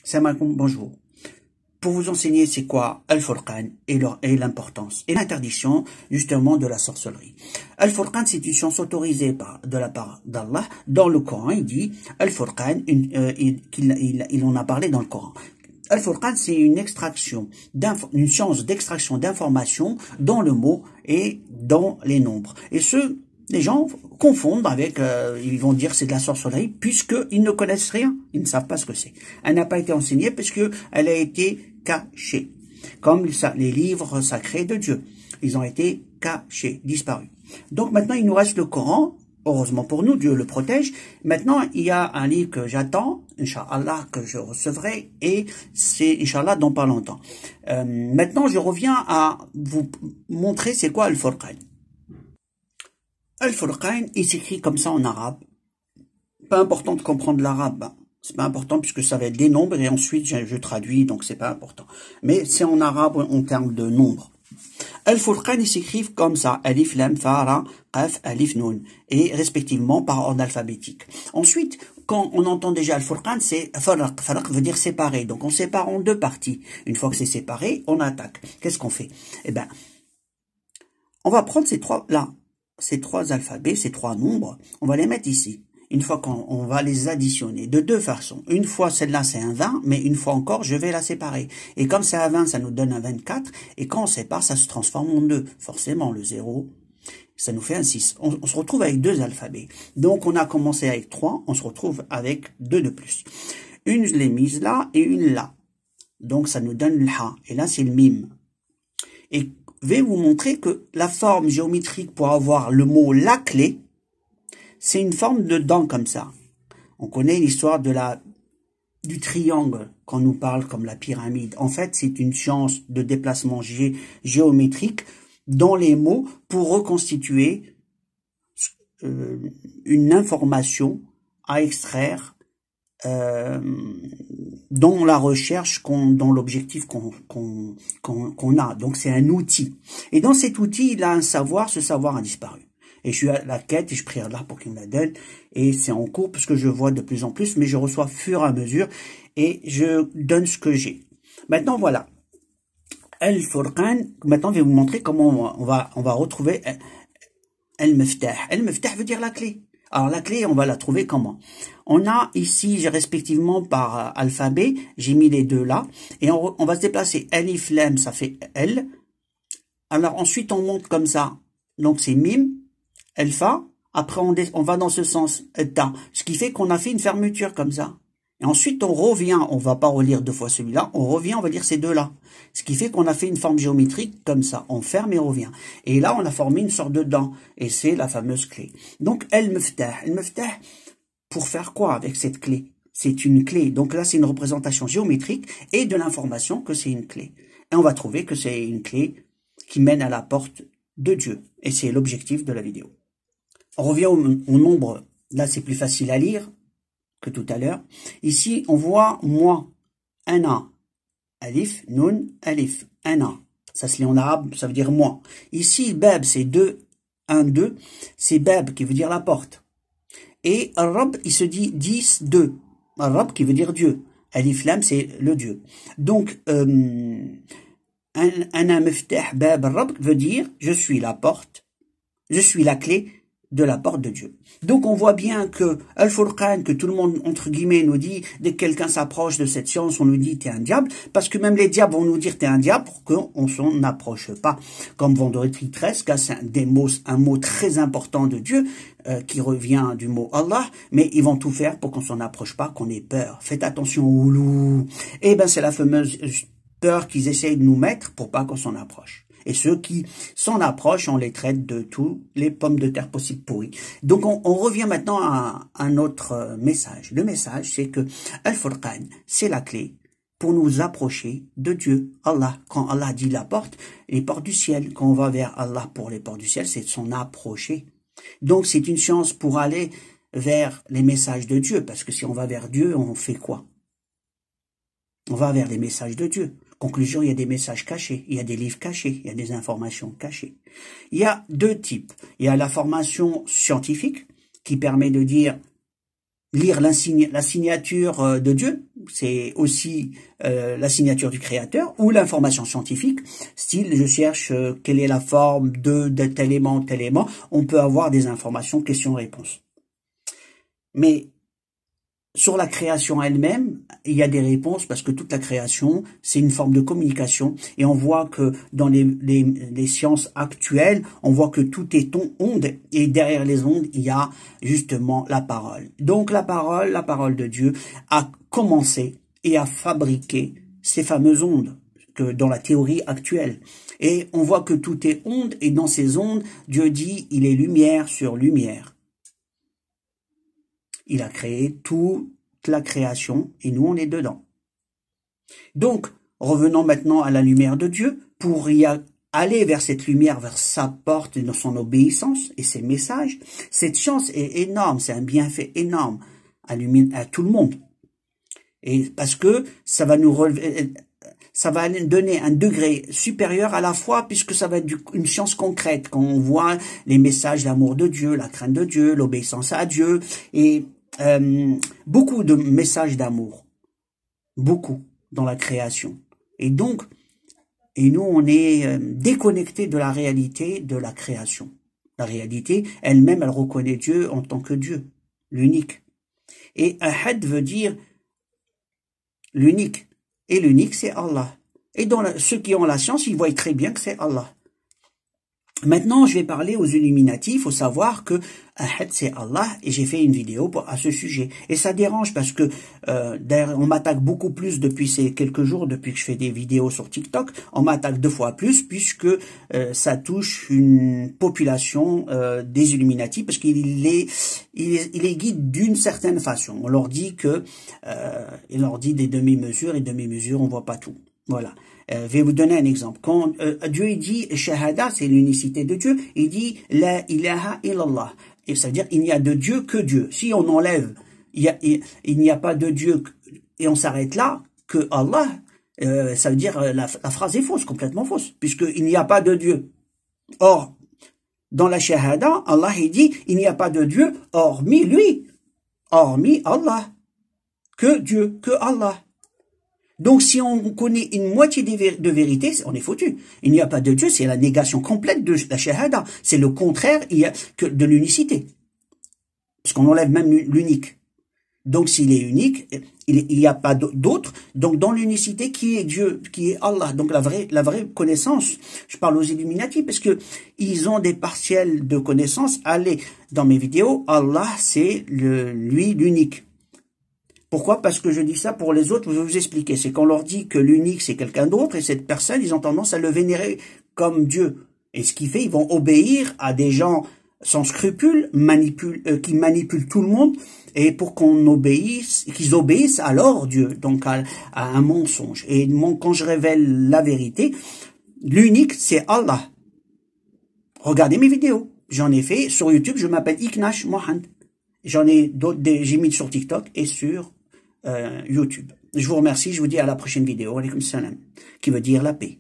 Salam alaikum, bonjour. Pour vous enseigner c'est quoi Al-Furqan et l'importance et l'interdiction justement de la sorcellerie. Al-Furqan, c'est une science autorisée de la part d'Allah. Dans le Coran, il dit Al-Furqan, il en a parlé dans le Coran. Al-Furqan, c'est une science d'extraction d'informations dans le mot et dans les nombres. Et les gens confondent avec, ils vont dire c'est de la sorcellerie, puisqu'ils ne connaissent rien, ils ne savent pas ce que c'est. Elle n'a pas été enseignée parce que elle a été cachée. Comme les livres sacrés de Dieu. Ils ont été cachés, disparus. Donc maintenant, il nous reste le Coran. Heureusement pour nous, Dieu le protège. Maintenant, il y a un livre que j'attends, Inch'Allah, que je recevrai, et c'est, Inch'Allah, dans pas longtemps. Maintenant, je reviens à vous montrer c'est quoi Al-Furqan. Al-Furqan, il s'écrit comme ça en arabe. Pas important de comprendre l'arabe. C'est pas important puisque ça va être des nombres et ensuite je traduis, donc c'est pas important. Mais c'est en arabe en termes de nombres. Al-Furqan, ils s'écrivent comme ça. Alif, Lam, Fa, Ra, Qaf, Alif, Nun. Et respectivement par ordre alphabétique. Ensuite, quand on entend déjà Al-Furqan, c'est Faraq. Faraq veut dire séparer. Donc on sépare en deux parties. Une fois que c'est séparé, on attaque. Qu'est-ce qu'on fait? Eh ben, on va prendre ces trois alphabets, ces trois nombres, on va les mettre ici. Une fois qu'on va les additionner de deux façons. Une fois, celle-là, c'est un 20, mais une fois encore, je vais la séparer. Et comme c'est un 20, ça nous donne un 24. Et quand on sépare, ça se transforme en 2. Forcément, le 0, ça nous fait un 6. On se retrouve avec deux alphabets. Donc, on a commencé avec 3, on se retrouve avec 2 de plus. Une, je l'ai mise là et une là. Donc, ça nous donne le ha. Et là, c'est le mime. Et je vais vous montrer que la forme géométrique pour avoir le mot la clé, c'est une forme de dent comme ça. On connaît l'histoire du triangle qu'on nous parle comme la pyramide. En fait, c'est une science de déplacement géométrique dans les mots pour reconstituer une information à extraire dans la recherche, dans l'objectif qu'on a. Donc c'est un outil. Et dans cet outil, il a un savoir, ce savoir a disparu. Et je suis à la quête et je prie Allah pour qu'il me la donne. Et c'est en cours parce que je vois de plus en plus, mais je reçois au fur et à mesure et je donne ce que j'ai. Maintenant voilà. Al-Furqan, maintenant je vais vous montrer comment on va retrouver Al-Miftah. Al-Miftah veut dire la clé. Alors la clé, on va la trouver comment? On a ici, j'ai respectivement par alphabet, j'ai mis les deux là, et on va se déplacer. Alif, Lam, ça fait L. Alors ensuite on monte comme ça, donc c'est Mim, Alpha. Après on va dans ce sens, Ta. Ce qui fait qu'on a fait une fermeture comme ça. Et ensuite on revient, on va pas relire deux fois celui-là, on revient, on va lire ces deux-là. Ce qui fait qu'on a fait une forme géométrique comme ça, on ferme et on revient. Et là on a formé une sorte de dent, et c'est la fameuse clé. Donc Al-Miftah, pour faire quoi avec cette clé? C'est une clé, donc là c'est une représentation géométrique et de l'information que c'est une clé. Et on va trouver que c'est une clé qui mène à la porte de Dieu, et c'est l'objectif de la vidéo. On revient au nombre, là c'est plus facile à lire que tout à l'heure. Ici, on voit moi, un A. Alif, Nun, Alif, un A. Ça se lit en arabe, ça veut dire moi. Ici, Bab, c'est 2, 1, 2. C'est Bab qui veut dire la porte. Et Rab, il se dit 10, 2. Rab qui veut dire Dieu. Alif, Lam, c'est le Dieu. Donc, Ana Miftah Bab Rab veut dire je suis la porte, je suis la clé de la porte de Dieu. Donc on voit bien que Al-Furqan, que tout le monde entre guillemets nous dit, dès que quelqu'un s'approche de cette science, on nous dit t'es un diable, parce que même les diables vont nous dire t'es un diable pour qu'on s'en approche pas. Comme vendredi 13, c'est un mot très important de Dieu, qui revient du mot Allah, mais ils vont tout faire pour qu'on s'en approche pas, qu'on ait peur. Faites attention au loup. Eh ben c'est la fameuse peur qu'ils essayent de nous mettre pour pas qu'on s'en approche. Et ceux qui s'en approchent, on les traite de tous les pommes de terre possibles pourries. Donc on revient maintenant à un autre message. Le message, c'est que Al-Furqan, c'est la clé pour nous approcher de Dieu, Allah. Quand Allah dit la porte, les portes du ciel, quand on va vers Allah pour les portes du ciel, c'est de s'en approcher. Donc c'est une chance pour aller vers les messages de Dieu, parce que si on va vers Dieu, on fait quoi? On va vers les messages de Dieu. Conclusion, il y a des messages cachés, il y a des livres cachés, il y a des informations cachées. Il y a deux types. Il y a la formation scientifique qui permet de dire lire la signature de Dieu, c'est aussi la signature du Créateur, ou l'information scientifique, style je cherche quelle est la forme de tel aimant, on peut avoir des informations questions-réponses. Mais sur la création elle-même, il y a des réponses parce que toute la création, c'est une forme de communication. Et on voit que dans les sciences actuelles, on voit que tout est onde. Et derrière les ondes, il y a justement la parole. Donc la parole de Dieu a commencé et a fabriqué ces fameuses ondes que dans la théorie actuelle. Et on voit que tout est onde. Et dans ces ondes, Dieu dit, il est lumière sur lumière. Il a créé toute la création et nous, on est dedans. Donc, revenons maintenant à la lumière de Dieu pour y aller vers cette lumière, vers sa porte et dans son obéissance et ses messages. Cette chance est énorme, c'est un bienfait énorme à tout le monde. Et parce que ça va nous relever, ça va donner un degré supérieur à la foi puisque ça va être une science concrète quand on voit les messages d'amour de Dieu, la crainte de Dieu, l'obéissance à Dieu et beaucoup de messages d'amour, beaucoup dans la création. Et donc, nous on est déconnecté de la réalité de la création. La réalité elle-même, elle reconnaît Dieu en tant que Dieu, l'unique. Et Ahad veut dire l'unique. Et l'unique, c'est Allah. Et dans ceux qui ont la science, ils voient très bien que c'est Allah. Maintenant, je vais parler aux Illuminati. Il faut savoir que Ahad, c'est Allah. Et j'ai fait une vidéo à ce sujet. Et ça dérange parce que d'ailleurs, on m'attaque beaucoup plus depuis ces quelques jours, depuis que je fais des vidéos sur TikTok. On m'attaque 2 fois plus puisque ça touche une population des Illuminati parce qu'il les guide d'une certaine façon. On leur dit que il leur dit des demi-mesures et demi-mesures, on voit pas tout. Voilà. Je vais vous donner un exemple. Quand Dieu il dit Shahada, c'est l'unicité de Dieu, il dit La ilaha illallah. Et ça veut dire il n'y a de Dieu que Dieu. Si on enlève, il n'y a pas de Dieu et on s'arrête là, que Allah, ça veut dire la phrase est fausse, complètement fausse, puisqu'il n'y a pas de Dieu. Or, dans la Shahada, Allah il dit il n'y a pas de Dieu hormis lui, hormis Allah, que Dieu, que Allah. Donc, si on connaît une moitié de vérité, on est foutu. Il n'y a pas de Dieu, c'est la négation complète de la shahada. C'est le contraire de l'unicité. Parce qu'on enlève même l'unique. Donc, s'il est unique, il n'y a pas d'autre. Donc, dans l'unicité, qui est Dieu, qui est Allah. Donc, la vraie connaissance, je parle aux Illuminati, parce que ils ont des partiels de connaissance. Allez, dans mes vidéos, Allah, c'est lui, l'unique. Pourquoi? Parce que je dis ça pour les autres, je vais vous expliquer. C'est qu'on leur dit que l'unique, c'est quelqu'un d'autre, et cette personne, ils ont tendance à le vénérer comme Dieu. Et ce qui fait, ils vont obéir à des gens sans scrupules, qui manipulent tout le monde, et pour qu'ils obéissent à leur Dieu, donc à un mensonge. Et quand je révèle la vérité, l'unique, c'est Allah. Regardez mes vidéos. J'en ai fait sur YouTube, je m'appelle Iknash Mohand. J'en ai d'autres, j'ai mis sur TikTok et sur YouTube. Je vous remercie, je vous dis à la prochaine vidéo. Alaykoum salam, qui veut dire la paix.